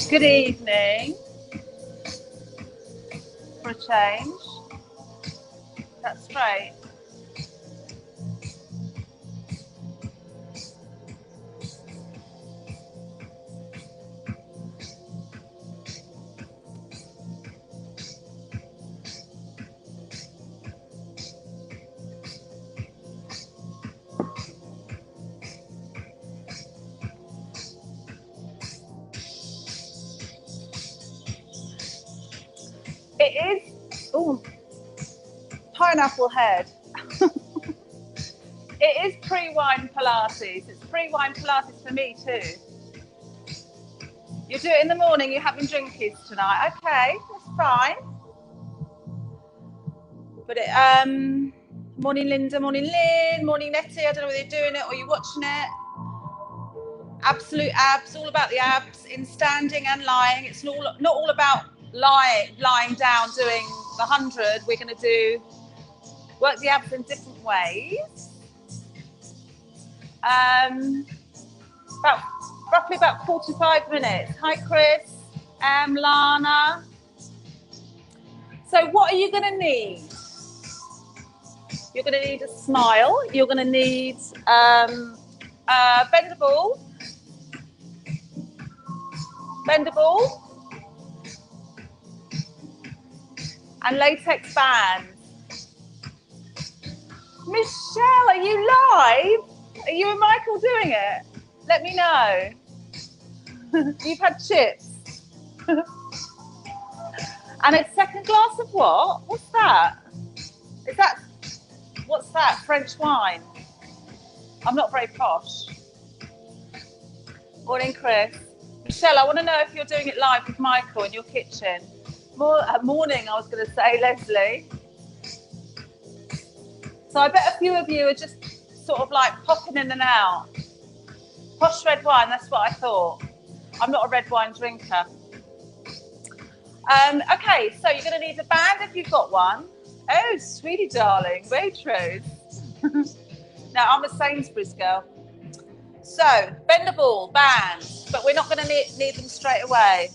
Good evening. For a change. That's straight. It is, oh, pineapple head. It is pre-wine Pilates. It's pre-wine Pilates for me too. You do it in the morning, you're having drinkies tonight. Okay, that's fine. But morning Linda, morning Lynn, morning Nettie. I don't know whether you're doing it or you're watching it. Absolute abs, all about the abs in standing and lying. It's not all about lying down doing the 100. We're going to work the abs in different ways. Roughly about 45 minutes. Hi Chris, Lana. So what are you going to need? You're going to need a smile. You're going to need bendable, and latex bands. Michelle, are you live? Are you and Michael doing it? Let me know. You've had chips. And a second glass of what? What's that? What's that? French wine? I'm not very posh. Morning, Chris. Michelle, I want to know if you're doing it live with Michael in your kitchen. Morning, I was going to say, Leslie. So I bet a few of you are just sort of like popping in and out. Posh red wine, that's what I thought. I'm not a red wine drinker. Okay, so you're going to need a band if you've got one. Oh, sweetie darling, Waitrose. No, I'm a Sainsbury's girl. So, bendable bands, but we're not going to need them straight away.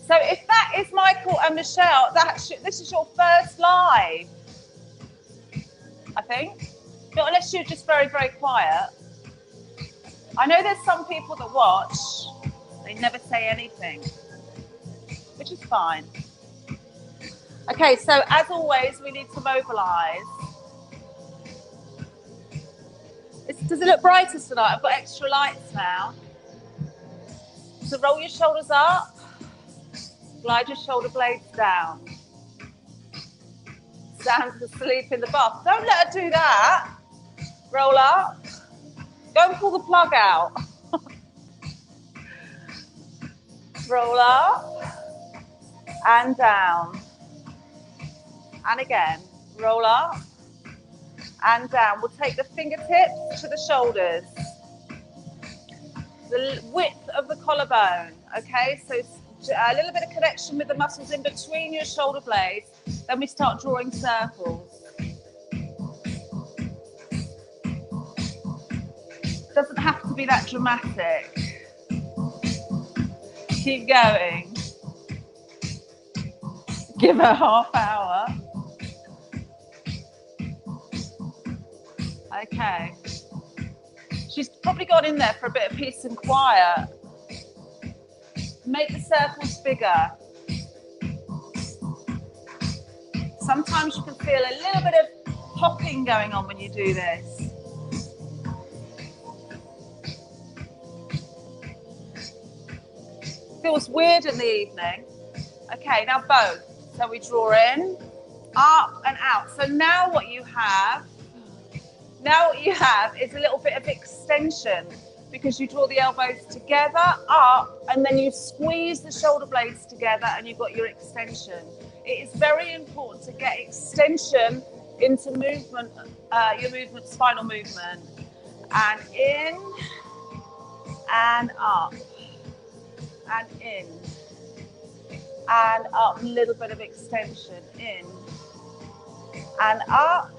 So if that is Michael and Michelle, this is your first live, I think. Not unless you're just very, very quiet. I know there's some people that watch, they never say anything, which is fine. Okay, so as always, we need to mobilise. Does it look brighter tonight? I've got extra lights now. So roll your shoulders up, glide your shoulder blades down. Sounds asleep in the bath. Don't let her do that. Roll up. Go and pull the plug out. Roll up and down. And again, roll up and down. We'll take the fingertips to the shoulders. The width of the collarbone, okay? So a little bit of connection with the muscles in between your shoulder blades. Then we start drawing circles. Doesn't have to be that dramatic. Keep going. Give her half hour. Okay. She's probably got in there for a bit of peace and quiet. Make the circles bigger. Sometimes you can feel a little bit of hopping going on when you do this. Feels weird in the evening. Okay, now both. So we draw in, up and out. So now what you have is a little bit of extension because you draw the elbows together, up, and then you squeeze the shoulder blades together and you've got your extension. It is very important to get extension into movement, your movement, spinal movement. And in and up and in and up, a little bit of extension, in and up,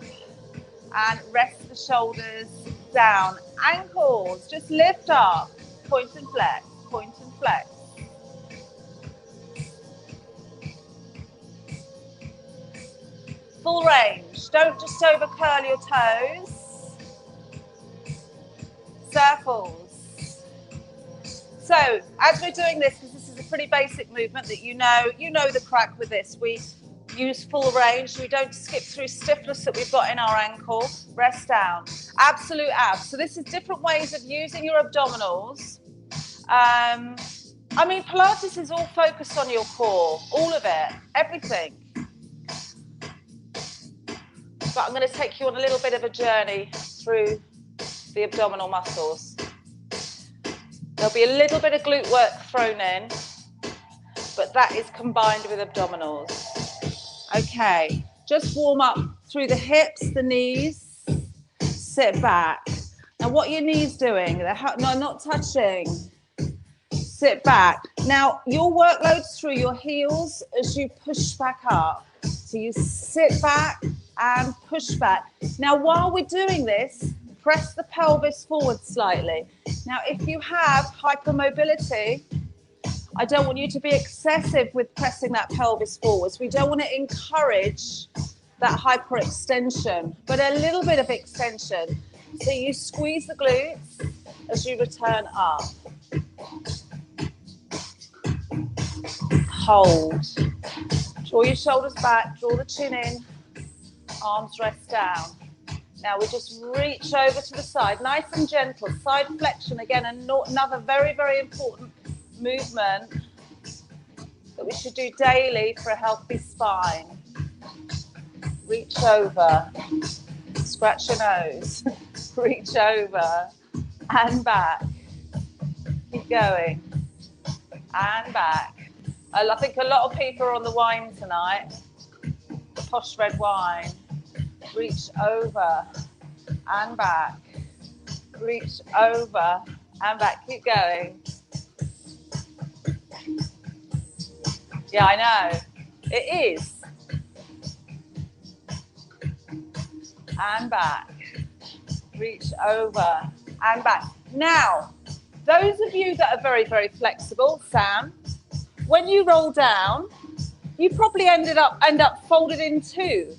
and rest the shoulders down. Ankles, just lift up. Point and flex, point and flex. Full range. Don't just over curl your toes. Circles. So as we're doing this, because this is a pretty basic movement that you know the crack with this. We use full range. We don't skip through stiffness that we've got in our ankle. Rest down. Absolute abs. So this is different ways of using your abdominals. I mean, Pilates is all focused on your core, all of it, everything. But I'm going to take you on a little bit of a journey through the abdominal muscles. There'll be a little bit of glute work thrown in, but that is combined with abdominals. Okay, just warm up through the hips, the knees, sit back. Now what your knees doing? No, not touching. Sit back. Now your workload's through your heels as you push back up. So you sit back and push back. Now while we're doing this, press the pelvis forward slightly. Now if you have hypermobility, I don't want you to be excessive with pressing that pelvis forwards. We don't want to encourage that hyperextension, but a little bit of extension. So you squeeze the glutes as you return up. Hold. Draw your shoulders back, draw the chin in, arms rest down. Now we just reach over to the side, nice and gentle, side flexion. Again, another very, very important movement that we should do daily for a healthy spine. Reach over, scratch your nose, reach over and back. Keep going and back. I think a lot of people are on the wine tonight, the posh red wine. Reach over and back. Reach over and back. Keep going. Yeah, I know. It is. And back. Reach over and back. Now, those of you that are very, very flexible, Sam, when you roll down, you probably end up folded in two.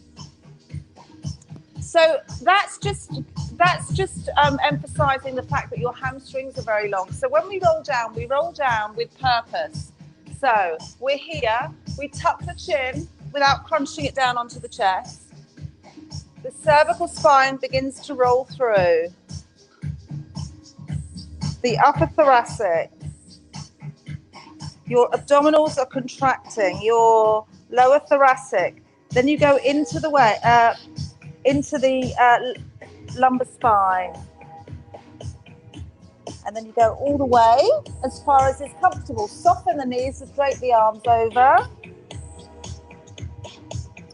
So that's just emphasizing the fact that your hamstrings are very long. So when we roll down with purpose. So we're here, we tuck the chin without crunching it down onto the chest. The cervical spine begins to roll through. The upper thoracic. Your abdominals are contracting, your lower thoracic. Then you go into the lumbar spine. And then you go all the way as far as is comfortable. Soften the knees and drape the arms over. A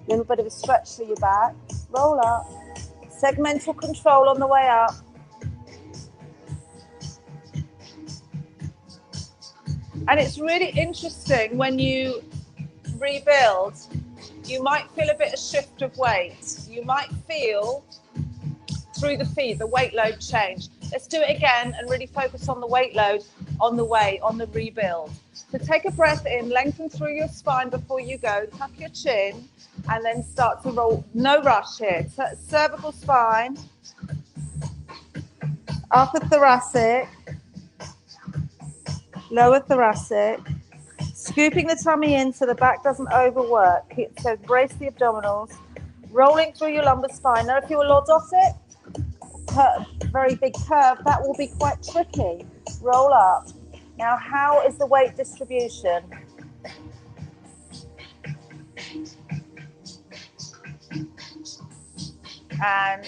little bit of a stretch through your back. Roll up. Segmental control on the way up. And it's really interesting when you rebuild, you might feel a bit of shift of weight. You might feel through the feet, the weight load change. Let's do it again and really focus on the weight load on the rebuild. So take a breath in, lengthen through your spine before you go, tuck your chin, and then start to roll. No rush here. Cervical spine, upper thoracic, lower thoracic, scooping the tummy in so the back doesn't overwork. So brace the abdominals, rolling through your lumbar spine. Now if you're lordotic, very big curve, that will be quite tricky. Roll up. Now how is the weight distribution? And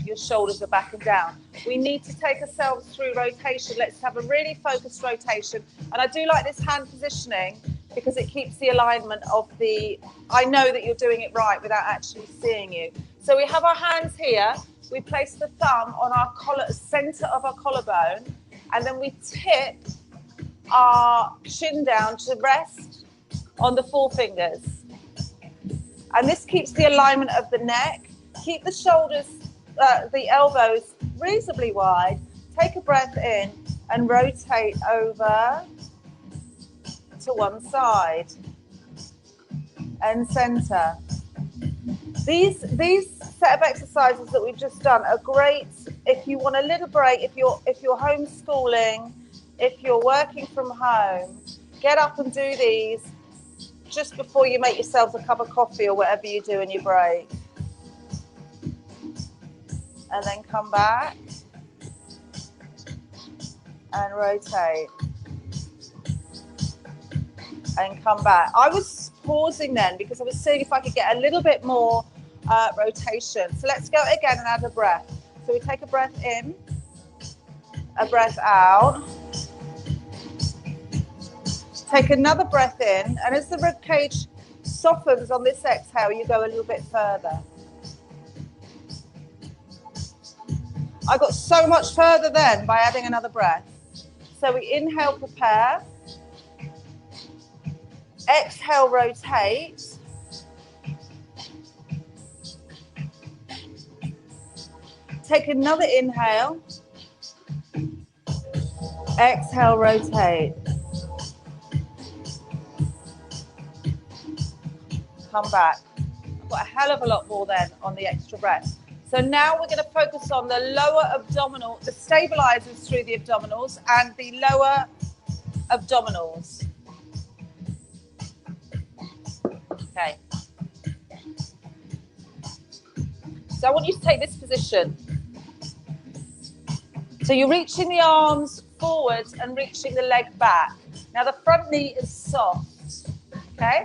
your shoulders are back and down. We need to take ourselves through rotation. Let's have a really focused rotation. And I do like this hand positioning because it keeps the alignment of the, I know that you're doing it right without actually seeing you. So we have our hands here. We place the thumb on our center of our collarbone, and then we tip our chin down to rest on the forefingers. And this keeps the alignment of the neck. Keep the shoulders, the elbows reasonably wide. Take a breath in and rotate over to one side and center. These set of exercises that we've just done are great if you want a little break, if you're homeschooling, if you're working from home. Get up and do these just before you make yourselves a cup of coffee or whatever you do in your break. And then come back and rotate. And come back. I was pausing then because I was seeing if I could get a little bit more rotation. So let's go again and add a breath. So we take a breath in, a breath out. Take another breath in, and as the rib cage softens on this exhale, you go a little bit further. I got so much further then by adding another breath. So we inhale, prepare. Exhale, rotate. Take another inhale. Exhale, rotate. Come back. I've got a hell of a lot more then on the extra breath. So now we're going to focus on the lower abdominal, the stabilizers through the abdominals and the lower abdominals. Okay. So I want you to take this position. So you're reaching the arms forward and reaching the leg back. Now the front knee is soft, okay?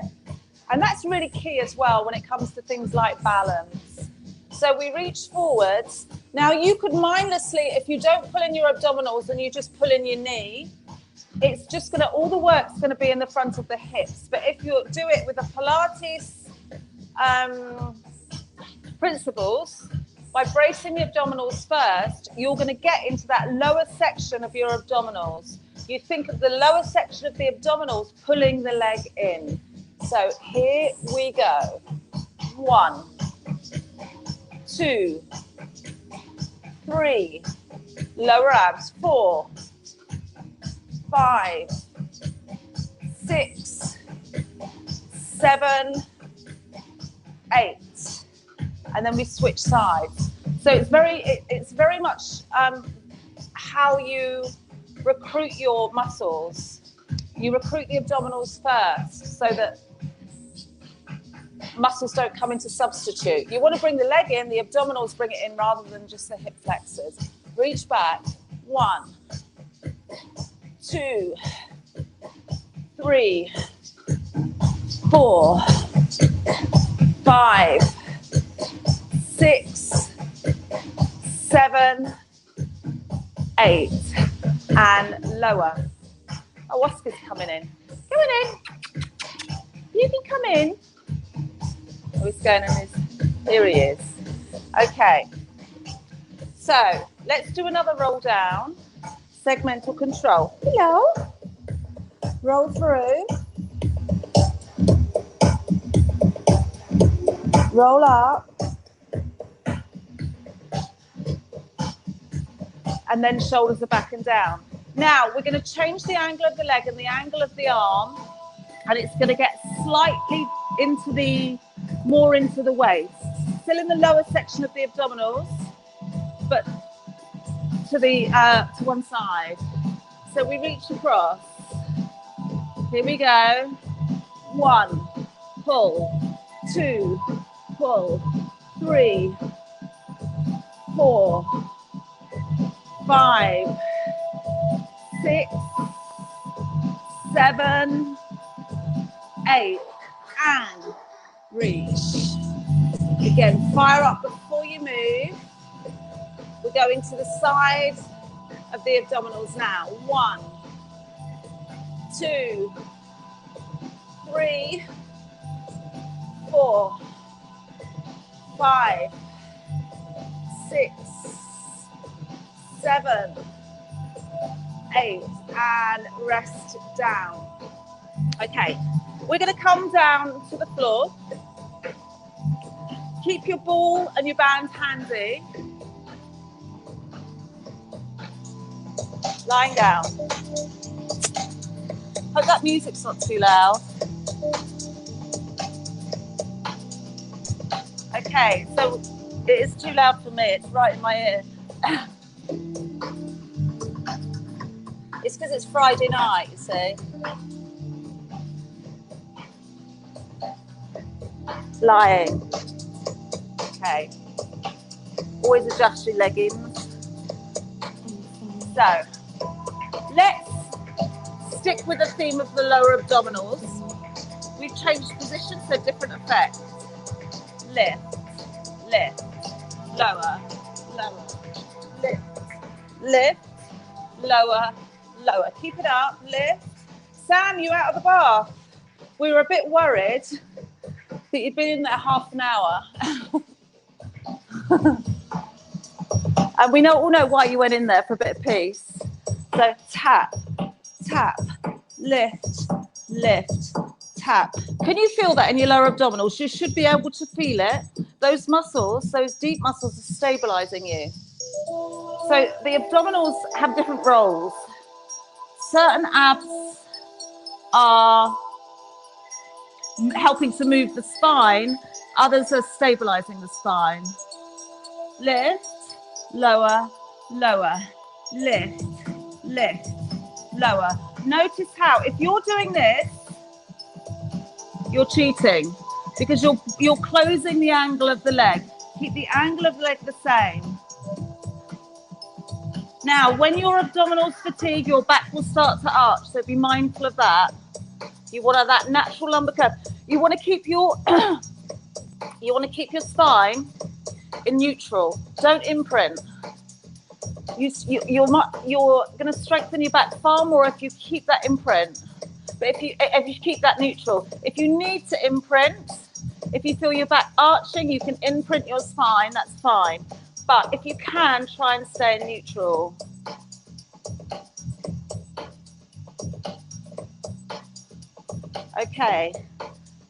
And that's really key as well when it comes to things like balance. So we reach forwards. Now you could mindlessly, if you don't pull in your abdominals and you just pull in your knee, it's just going to, all the work's going to be in the front of the hips. But if you do it with the Pilates principles, by bracing the abdominals first, you're going to get into that lower section of your abdominals. You think of the lower section of the abdominals pulling the leg in. So here we go. 1, 2, 3, lower abs, 4, 5, 6, 7, 8. And then we switch sides. So it's very much how you recruit your muscles. You recruit the abdominals first so that muscles don't come into substitute. You want to bring the leg in, the abdominals bring it in rather than just the hip flexors. Reach back. 1, 2, 3, 4, 5, 6, 7, 8, and lower. Oh, Oscar's coming in. Coming in. You can come in. Oh, he's going in his. Here he is. Okay. So let's do another roll down. Segmental control. Hello. Roll through. Roll up. And then shoulders are back and down. Now we're going to change the angle of the leg and the angle of the arm, and it's going to get slightly more into the waist. Still in the lower section of the abdominals, but to one side. So we reach across. Here we go. 1, pull. 2, pull. 3, 4, 5, 6, 7, 8, and reach. Again, fire up before you move. We're going to the side of the abdominals now. 1, 2, 3, 4, 5, 6, 7, 8, and rest down. Okay, we're going to come down to the floor. Keep your ball and your band handy. Lying down. Hope that music's not too loud. Okay, so it is too loud for me. It's right in my ear. It's because it's Friday night, you see. Lying. Okay. Always adjust your leggings. So, let's stick with the theme of the lower abdominals. We've changed position, so different effects. Lift, lift, lower, lower, lift, lift, lower, lower. Keep it up, lift. Sam, you out of the bath? We were a bit worried that you'd been in there half an hour. And we all know why you went in there, for a bit of peace. So tap, tap, lift, lift, tap. Can you feel that in your lower abdominals? You should be able to feel it. Those muscles, those deep muscles are stabilizing you. So the abdominals have different roles. Certain abs are helping to move the spine. Others are stabilizing the spine. Lift, lower, lower, lift, lift, lower. Notice how, if you're doing this, you're cheating because you're closing the angle of the leg. Keep the angle of the leg the same. Now, when your abdominals fatigue, your back will start to arch, so be mindful of that. You want that natural lumbar curve. You want to keep your spine in neutral. Don't imprint. You're going to strengthen your back far more if you keep that imprint. But if you keep that neutral, if you need to imprint, if you feel your back arching, you can imprint your spine. That's fine. But if you can, try and stay in neutral. Okay,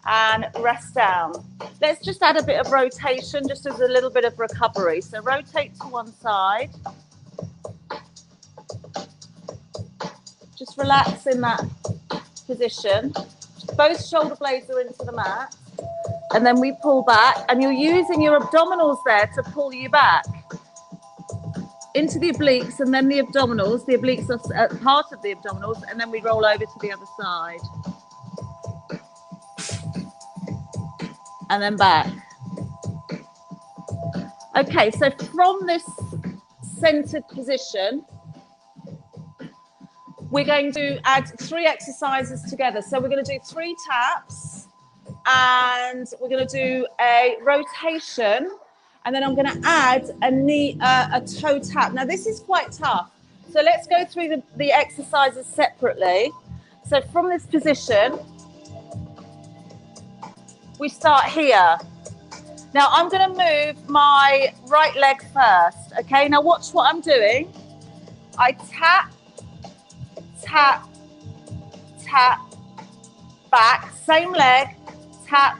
and rest down. Let's just add a bit of rotation, just as a little bit of recovery. So rotate to one side. Just relax in that position. Both shoulder blades are into the mat. And then we pull back, and you're using your abdominals there to pull you back into the obliques, and then the abdominals. The obliques are part of the abdominals, and then we roll over to the other side. And then back. Okay, so from this centered position, we're going to add 3 exercises together. So we're going to do 3 taps, and we're going to do a rotation, and then I'm going to add a toe tap. Now this is quite tough, so let's go through the exercises separately. So from this position, we start here. Now I'm going to move my right leg first. Okay, now watch what I'm doing. I tap, tap, tap, back, same leg, tap,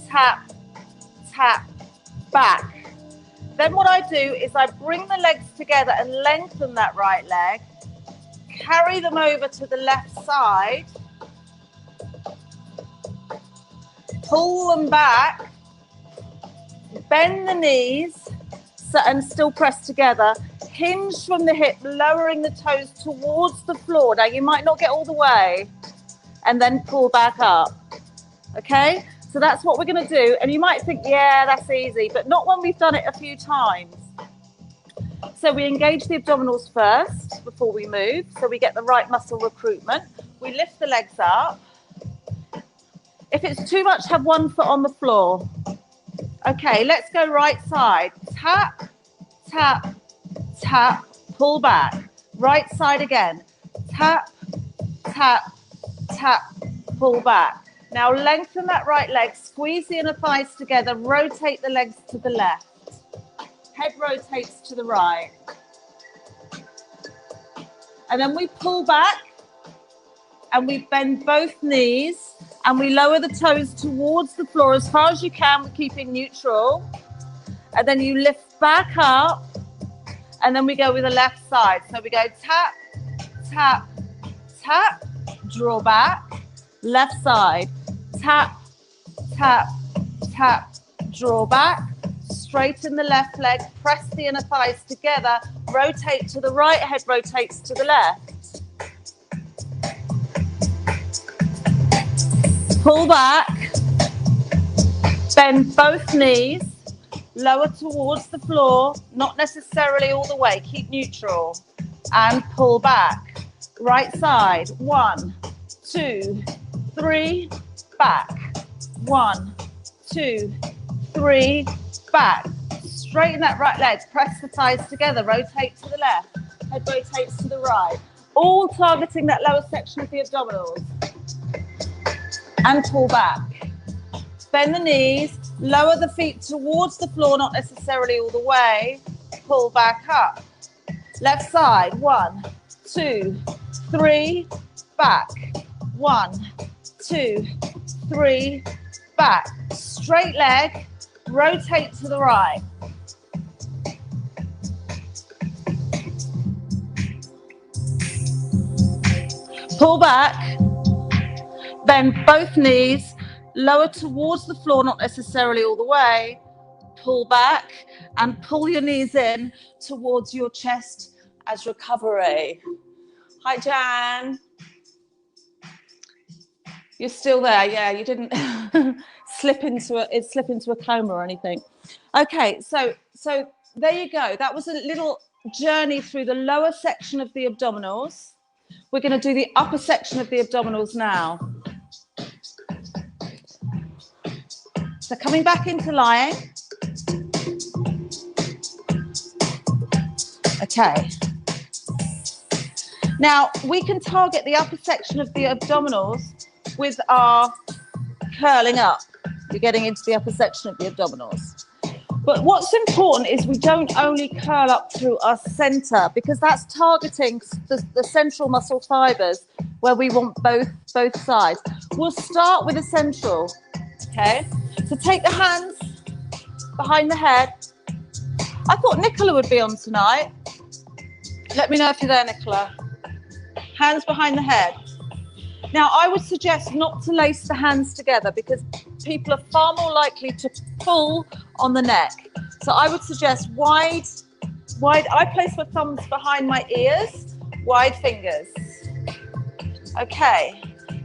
tap, tap, back. Then what I do is I bring the legs together and lengthen that right leg, carry them over to the left side, pull them back, bend the knees, and still press together. Hinge from the hip, lowering the toes towards the floor. Now you might not get all the way, and then pull back up. Okay, so that's what we're going to do. And you might think, yeah, that's easy, but not when we've done it a few times. So we engage the abdominals first before we move, so we get the right muscle recruitment. We lift the legs up. If it's too much, have one foot on the floor. Okay, let's go right side. Tap, tap, tap, pull back. Right side again. Tap, tap, tap, pull back. Now lengthen that right leg, squeeze the inner thighs together, rotate the legs to the left. Head rotates to the right. And then we pull back and we bend both knees and we lower the toes towards the floor as far as you can. We're keeping neutral. And then you lift back up, and then we go with the left side. So we go tap, tap, tap, draw back, left side, tap, tap, tap, draw back, straighten the left leg, press the inner thighs together, rotate to the right, head rotates to the left. Pull back, bend both knees, lower towards the floor, not necessarily all the way, keep neutral, and pull back. Right side, 1, 2, 3, back, 1, 2, 3, back. Straighten that right leg, press the thighs together, rotate to the left, head rotates to the right, all targeting that lower section of the abdominals. And pull back. Bend the knees, lower the feet towards the floor, not necessarily all the way, pull back up. Left side, 1, 2, 3, back, 1, 2, 3, back. Straight leg, rotate to the right. Pull back, bend both knees, lower towards the floor, not necessarily all the way, pull back and pull your knees in towards your chest as recovery. Hi, Jan. You're still there, yeah, you didn't slip into a coma or anything. Okay, so there you go. That was a little journey through the lower section of the abdominals. We're going to do the upper section of the abdominals now. So coming back into lying. Okay. Now, we can target the upper section of the abdominals with our curling up. You're getting into the upper section of the abdominals. But what's important is we don't only curl up through our center, because that's targeting the central muscle fibers where we want both sides. We'll start with the central, okay? So take the hands behind the head. I thought Nicola would be on tonight. Let me know if you're there, Nicola. Hands behind the head. Now, I would suggest not to lace the hands together because people are far more likely to pull on the neck. So I would suggest wide. I place my thumbs behind my ears, wide fingers. Okay.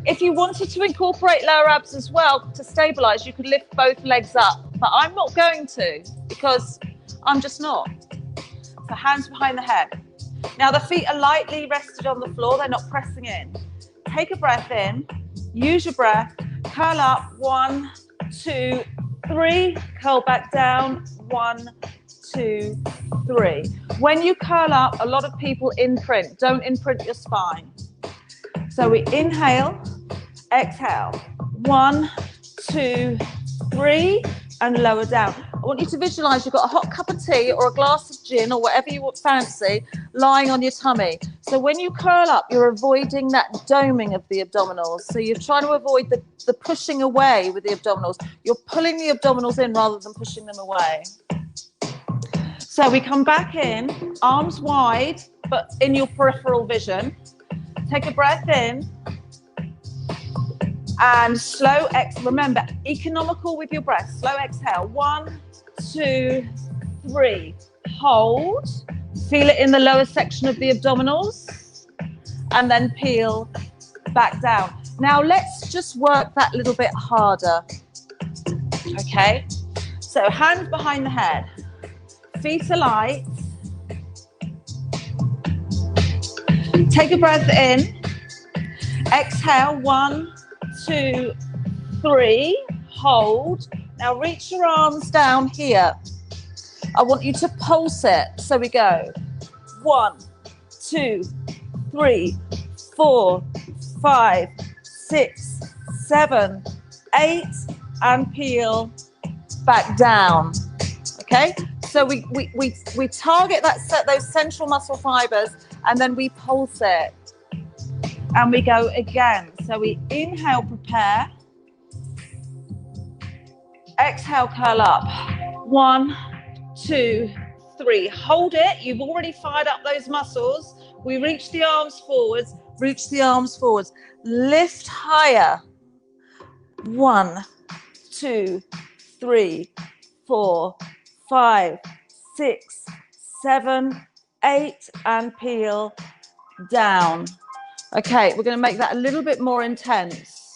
If you wanted to incorporate lower abs as well to stabilize, you could lift both legs up, but I'm not going to because I'm just not. So hands behind the head. Now the feet are lightly rested on the floor, they're not pressing in. Take a breath in, use your breath, curl up, 1, 2, 3, curl back down, 1, 2, 3. When you curl up, a lot of people imprint, don't imprint your spine. So we inhale, exhale, 1, 2, 3, and lower down. I want you to visualize you've got a hot cup of tea or a glass of gin or whatever you fancy lying on your tummy. So when you curl up, you're avoiding that doming of the abdominals. So you're trying to avoid the pushing away with the abdominals. You're pulling the abdominals in rather than pushing them away. So we come back in, arms wide, but in your peripheral vision. Take a breath in. And slow exhale. Remember, economical with your breath. Slow exhale. 1, 2, 3. Hold. Feel it in the lower section of the abdominals. And then peel back down. Now let's just work that a little bit harder. Okay. So hands behind the head. Feet are light. Take a breath in. Exhale. 1, 2, 3, hold. Now reach your arms down here. I want you to pulse it. So we go 1, 2, 3, 4, 5, 6, 7, 8, and peel back down. Okay, so we target those central muscle fibers and then we pulse it. And we go again. So we inhale, prepare. Exhale, curl up. 1, 2, 3. Hold it. You've already fired up those muscles. We reach the arms forwards, reach the arms forwards. Lift higher. 1, 2, 3, 4, 5, 6, 7, 8, and peel down. Okay, we're going to make that a little bit more intense.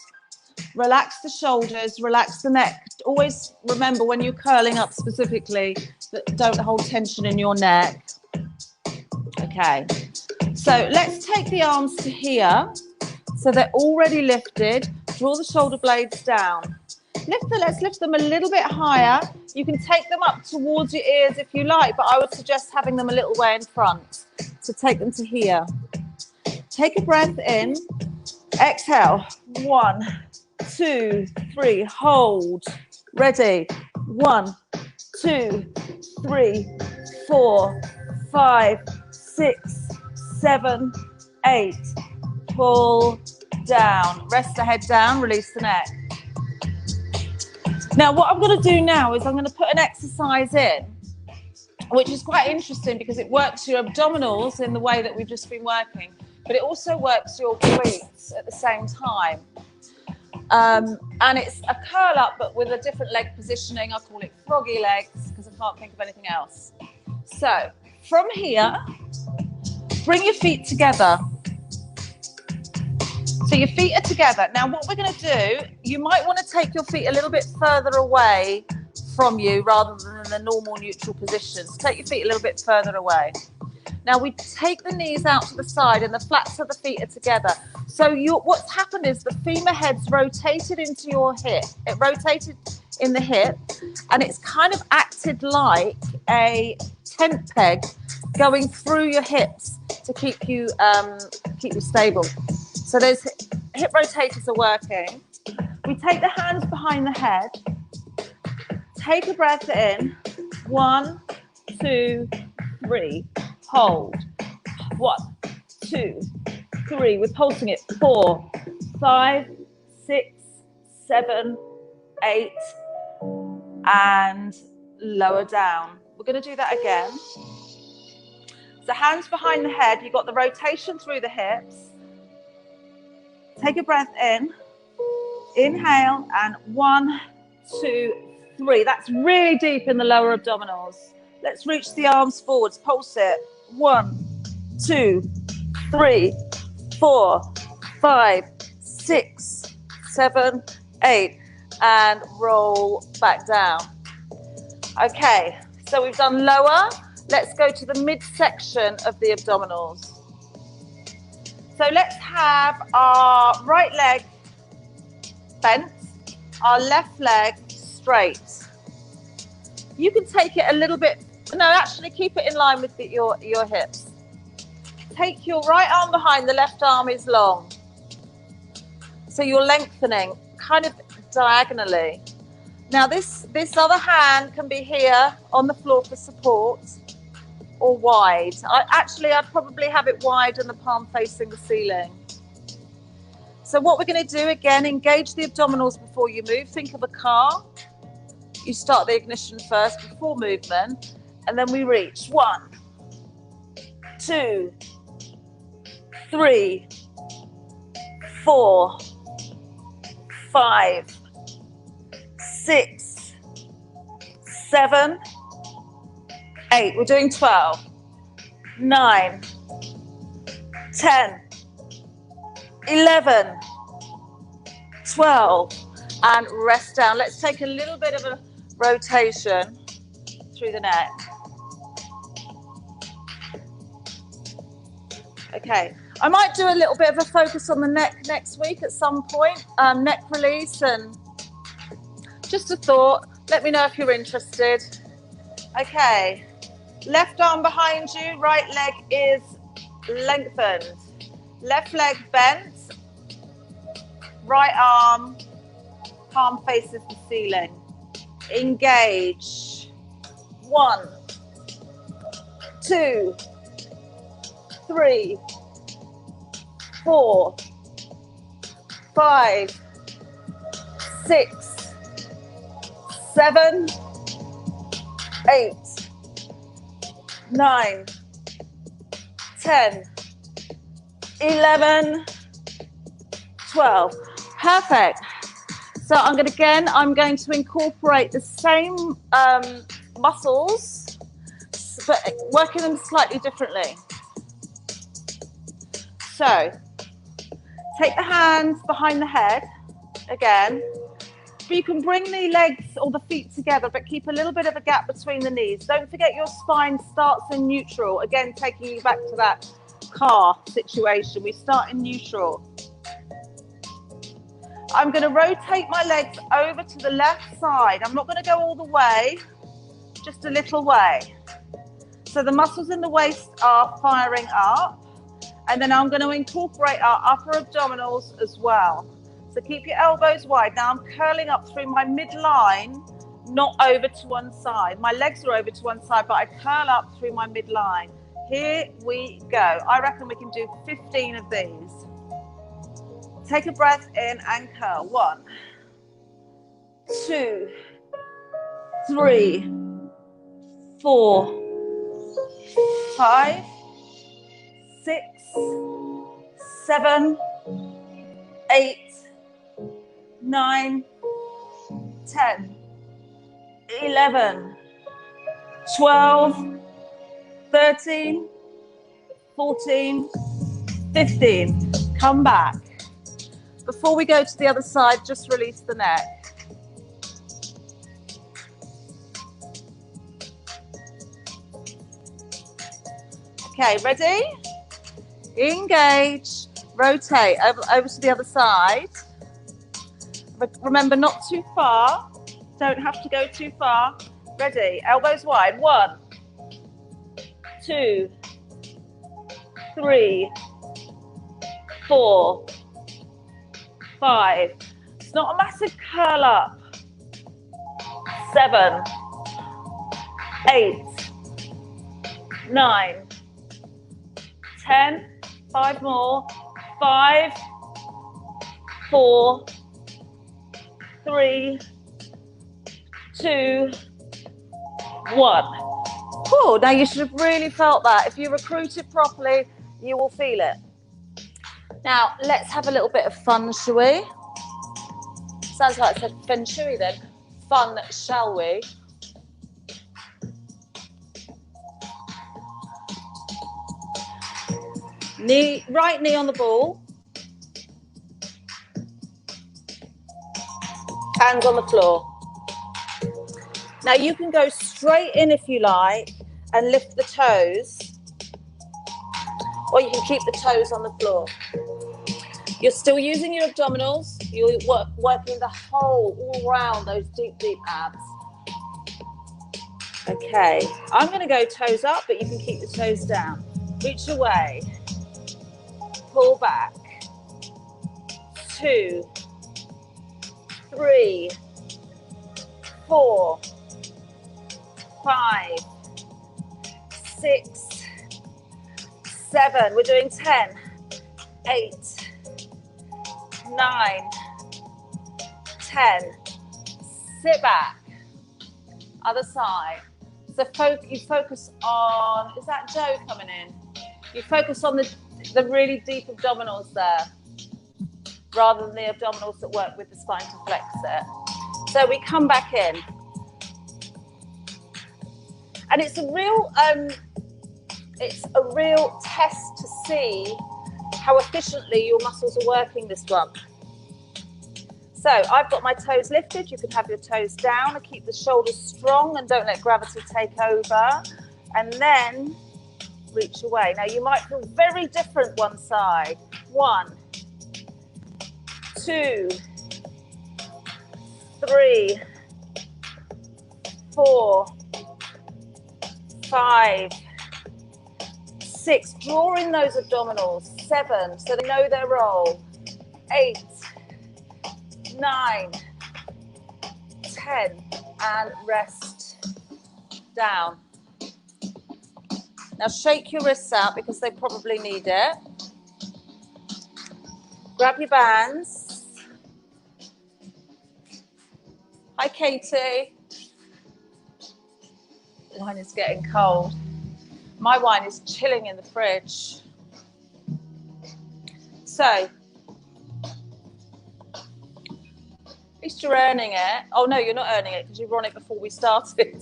Relax the shoulders, relax the neck. Always remember when you're curling up specifically that don't hold tension in your neck. Okay, so let's take the arms to here. So they're already lifted. Draw the shoulder blades down. Let's lift them a little bit higher. You can take them up towards your ears if you like, but I would suggest having them a little way in front. So take them to here. Take a breath in. Exhale. 1, 2, 3. Hold. Ready. 1, 2, 3, 4, 5, 6, 7, 8. Pull down. Rest the head down. Release the neck. Now, what I'm going to do now is I'm going to put an exercise in, which is quite interesting because it works your abdominals in the way that we've just been working, but it also works your glutes at the same time. And it's a curl up, but with a different leg positioning. I call it froggy legs because I can't think of anything else. So from here, bring your feet together. So your feet are together. Now what we're going to do, you might want to take your feet a little bit further away from you rather than the normal neutral position. So take your feet a little bit further away. Now we take the knees out to the side and the flats of the feet are together. So what's happened is the femur head's rotated into your hip. It rotated in the hip and it's kind of acted like a tent peg going through your hips to keep you stable. So those hip rotators are working. We take the hands behind the head. Take a breath in. 1, 2, 3. Hold. 1, 2, 3. We're pulsing it. 4, 5, 6, 7, 8. And lower down. We're going to do that again. So hands behind the head. You've got the rotation through the hips. Take a breath in. Inhale and 1, 2, 3. That's really deep in the lower abdominals. Let's reach the arms forwards. Pulse it. 1, 2, 3, 4, 5, 6, 7, 8. And roll back down. Okay, so we've done lower. Let's go to the midsection of the abdominals. So let's have our right leg bent, our left leg straight. You can take it a little bit, no, actually keep it in line with your hips. Take your right arm behind, the left arm is long. So you're lengthening kind of diagonally. Now this other hand can be here on the floor for support or wide. I'd probably have it wide and the palm facing the ceiling. So what we're going to do again, engage the abdominals before you move. Think of a car. You start the ignition first before movement, and then we reach. 1, 2, 3, 4, 5, 6, 7, 8. We're doing 12, 9, 10, 11, 12, and rest down. Let's take a little bit of a rotation through the neck. Okay, I might do a little bit of a focus on the neck next week at some point, neck release, and just a thought. Let me know if you're interested. Okay, left arm behind you, right leg is lengthened. Left leg bent, right arm, palm faces the ceiling. Engage. 1, 2, 3, 4, 5, 6, 7, 8, 9, 10, 11, 12. Perfect. So I'm going to incorporate the same muscles, but working them slightly differently. So take the hands behind the head again. But you can bring the legs or the feet together, but keep a little bit of a gap between the knees. Don't forget your spine starts in neutral. Again, taking you back to that car situation. We start in neutral. I'm going to rotate my legs over to the left side. I'm not going to go all the way, just a little way. So the muscles in the waist are firing up. And then I'm going to incorporate our upper abdominals as well. So keep your elbows wide. Now I'm curling up through my midline, not over to one side. My legs are over to one side, but I curl up through my midline. Here we go. I reckon we can do 15 of these. Take a breath in and curl. 1, 2, 3, 4, 5, 6, 7, 8, 9, 10, 11, 12, 13, 14, 15. Come back. Before we go to the other side, just release the neck. Okay, ready? Engage. Rotate over to the other side. Remember, not too far. Don't have to go too far. Ready? Elbows wide. 1, 2, 3, 4, 5. It's not a massive curl up. 7, 8, 9, 10. 5 more. 5, 4, 3, 2, 1. Cool. Now you should have really felt that. If you recruit it properly, you will feel it. Now let's have a little bit of fun, shall we? Sounds like I said feng shui then. Fun, shall we? Right knee on the ball. Hands on the floor. Now you can go straight in if you like and lift the toes, or you can keep the toes on the floor. You're still using your abdominals. You're working the whole, all around those deep, deep abs. Okay, I'm going to go toes up, but you can keep the toes down. Reach away. Pull back. 2, 3, 4, 5, 6, 7. We're doing 10, 8, 9, 10. Sit back. Other side. So you focus on, is that Joe coming in? You focus on the really deep abdominals there, rather than the abdominals that work with the spine to flex it. So we come back in. And it's a real test to see how efficiently your muscles are working this one. So I've got my toes lifted. You can have your toes down and keep the shoulders strong and don't let gravity take over. And then reach away. Now you might feel very different one side. 1, 2, 3, 4, 5, 6. Draw in those abdominals. 7, so they know their role. 8, 9, 10, and rest down. Now shake your wrists out because they probably need it. Grab your bands. Hi, Katie. Wine is getting cold. My wine is chilling in the fridge. So, at least you're earning it. Oh no, you're not earning it because you were on it before we started.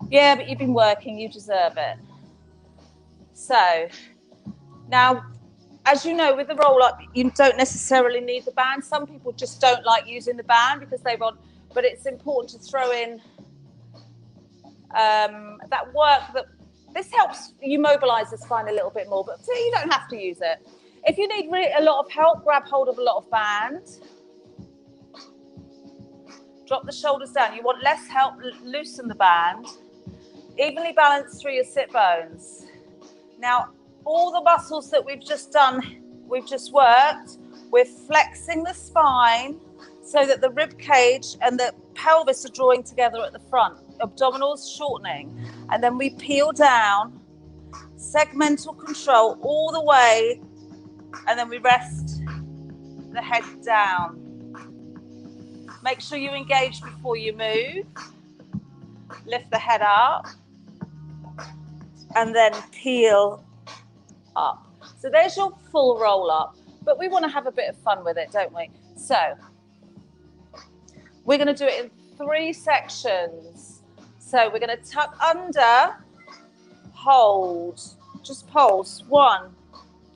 Yeah, but you've been working, you deserve it. So, now, as you know, with the roll-up, you don't necessarily need the band. Some people just don't like using the band because they want, but it's important to throw in that work that, this helps you mobilize the spine a little bit more, but you don't have to use it. If you need really a lot of help, grab hold of a lot of band. Drop the shoulders down. You want less help, loosen the band. Evenly balanced through your sit bones. Now, all the muscles that we've just done, we've just worked, we're flexing the spine so that the rib cage and the pelvis are drawing together at the front. Abdominals shortening. And then we peel down, segmental control all the way, and then we rest the head down. Make sure you engage before you move. Lift the head up and then peel up. So there's your full roll up, but we want to have a bit of fun with it, don't we? So we're going to do it in 3 sections. So we're going to tuck under, hold, just pulse. 1,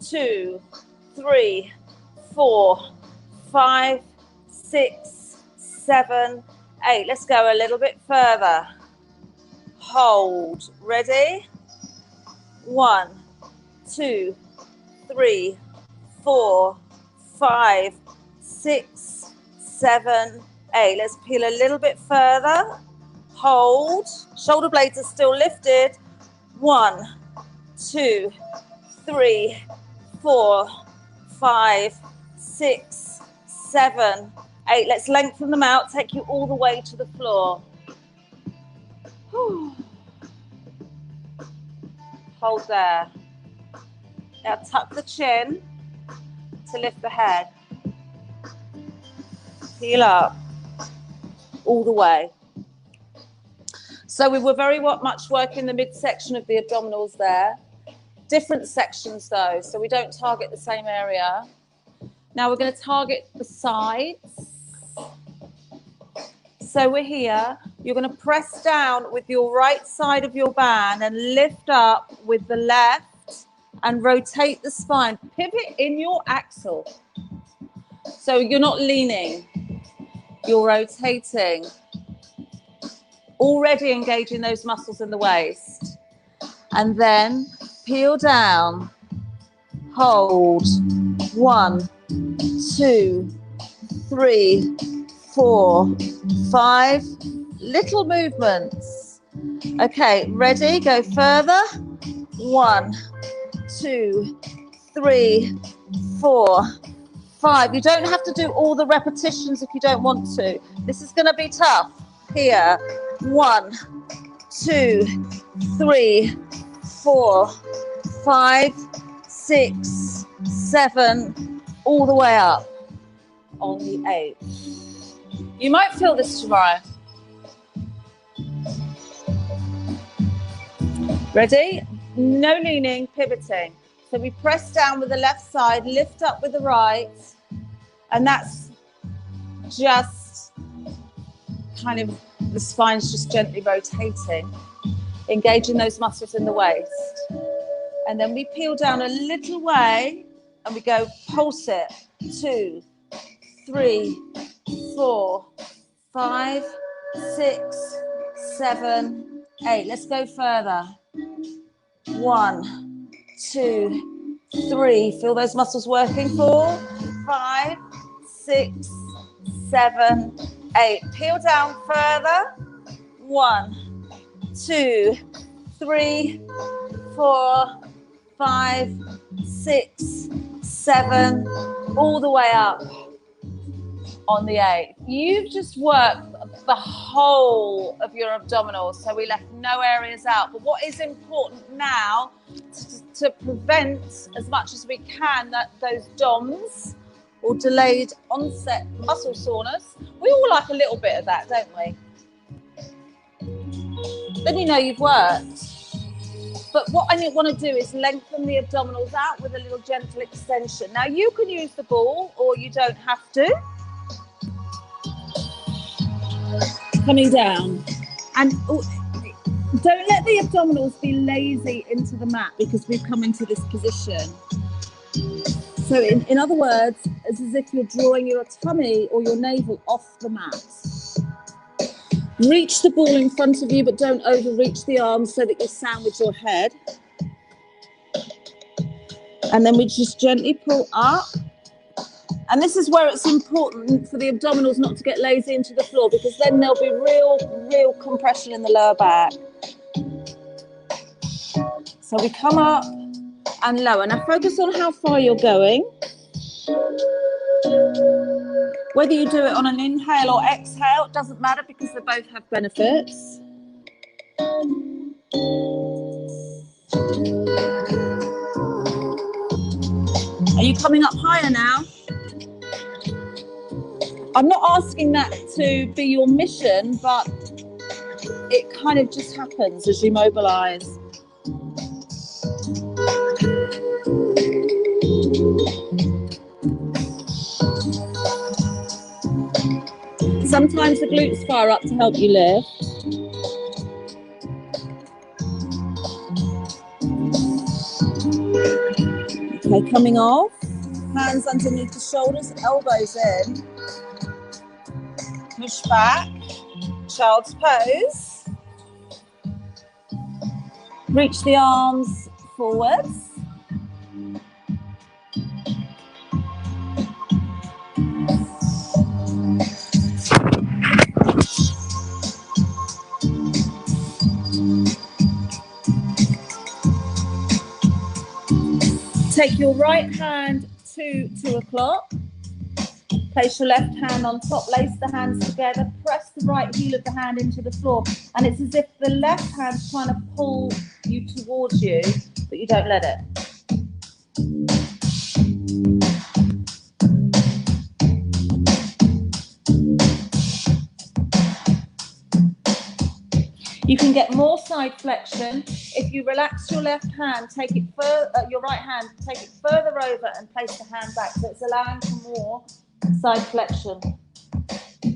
2, 3, 4, 5, 6, 7, 8. Let's go a little bit further. Hold. Ready? 1, 2, 3, 4, 5, 6, 7, 8. Let's peel a little bit further. Hold. Shoulder blades are still lifted. 1, 2, 3, 4, 5, 6, 7, 8. Let's lengthen them out. Take you all the way to the floor. Hold there. Now tuck the chin to lift the head. Heel up all the way. So we were very much working the midsection of the abdominals there. Different sections though, so we don't target the same area. Now we're going to target the sides. So we're here. You're going to press down with your right side of your band and lift up with the left and rotate the spine. Pivot in your axle. So you're not leaning, you're rotating. Already engaging those muscles in the waist. And then peel down, hold. 1, 2, 3, 4, 5. Little movements. Okay, ready? Go further. 1, 2, 3, 4, 5. You don't have to do all the repetitions if you don't want to. This is going to be tough. Here. 1, 2, 3, 4, 5, 6, 7, all the way up on the 8th. You might feel this tomorrow. Ready? No leaning, pivoting. So we press down with the left side, lift up with the right, and that's just kind of, the spine's just gently rotating, engaging those muscles in the waist. And then we peel down a little way and we go pulse it. 2, 3, 4, 5, 6, 7, 8. Let's go further. 1, 2, 3. Feel those muscles working. 4, 5, 6, 7, 8. Peel down further. 1, 2, 3, 4, 5, 6, 7, all the way up on the 8th. You've just worked the whole of your abdominals, so we left no areas out. But what is important now to prevent as much as we can that those DOMS or delayed onset muscle soreness, we all like a little bit of that, don't we? Then you know you've worked. But what I want to do is lengthen the abdominals out with a little gentle extension. Now you can use the ball or you don't have to. Coming down. And don't let the abdominals be lazy into the mat because we've come into this position. So in other words, it's as if you're drawing your tummy or your navel off the mat. Reach the ball in front of you, but don't overreach the arms so that you sandwich your head. And then we just gently pull up. And this is where it's important for the abdominals not to get lazy into the floor, because then there'll be real compression in the lower back. So we come up and lower. Now focus on how far you're going. Whether you do it on an inhale or exhale, it doesn't matter because they both have benefits. Are you coming up higher now? I'm not asking that to be your mission, but it kind of just happens as you mobilize. Sometimes the glutes fire up to help you lift. Okay, coming off. Hands underneath the shoulders, elbows in. Push back. Child's pose. Reach the arms forwards. Take your right hand to 2 o'clock. Place your left hand on top, lace the hands together, press the right heel of the hand into the floor. And it's as if the left hand's trying to pull you towards you, but you don't let it. You can get more side flexion if you relax your left hand, take it your right hand, take it further over and place the hand back. So it's allowing for more side flexion.